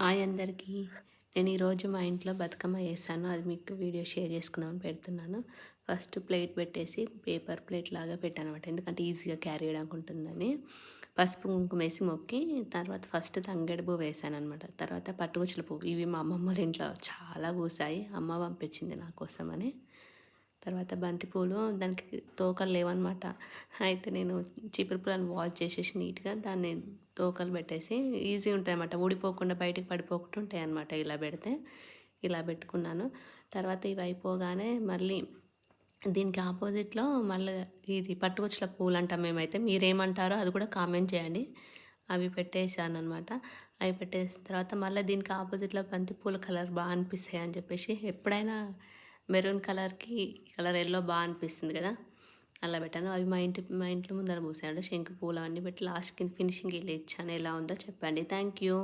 Hi అందరికీ. నేను ఈరోజు మా ఇంట్లో బతుకమ్మ చేశాను. అది మీకు వీడియో షేర్ చేసుకుందామని పెడుతున్నాను. ఫస్ట్ ప్లేట్ పెట్టేసి పేపర్ ప్లేట్ లాగా పెట్టాననమాట. ఎందుకంటే ఈజీగా క్యారీ చేయడానికి ఉంటుందని. పసుపు కుంకుమ వేసి మొక్కి తర్వాత ఫస్ట్ తంగేడు పువ్వు వేసాననమాట. తర్వాత పట్టుకుచ్చుల పువ్వు. ఇవి మా అమ్మమ్మోళ్ళ ఇంట్లో చాలా పూసాయి. అమ్మ పంపించింది నా కోసమని. తర్వాత బంతిపూలు దానికి తోకలు లేవనమాట. అయితే నేను చీపురు పుల్లని వాష్ చేసేసి నీట్‌గా దాన్ని తోకలు పెట్టేసి ఈజీ ఉంటాయన్నమాట. ఊడిపోకుండా బయటికి పడిపోకుండా ఉంటాయన్నమాట ఇలా పెడితే. ఇలా పెట్టుకున్నాను. తర్వాత ఇవి అయిపోగానే మళ్ళీ దీనికి ఆపోజిట్‌లో మళ్ళా ఇది పట్టుకొచ్చిన పూలంటాం మేమైతే. మీరేమంటారో అది కూడా కామెంట్ చేయండి. అవి పెట్టేసాననమాట. అవి పెట్టేసిన తర్వాత మళ్ళీ దీనికి ఆపోజిట్‌లో బంతి పూల కలర్ అనిపిస్తాయి అని చెప్పేసి ఎప్పుడైనా మెరూన్ కలర్‌కి కలర్ యెల్లో అనిపిస్తుంది కదా! అలా పెట్టాను. అవి మా ఇంట్లో ముందర పూసాయండి. శంకు పూలు అవన్నీ పెట్టి లాస్ట్‌కి ఫినిషింగ్ ఇలా ఇచ్చాను. ఎలా ఉందో చెప్పండి. Thank you.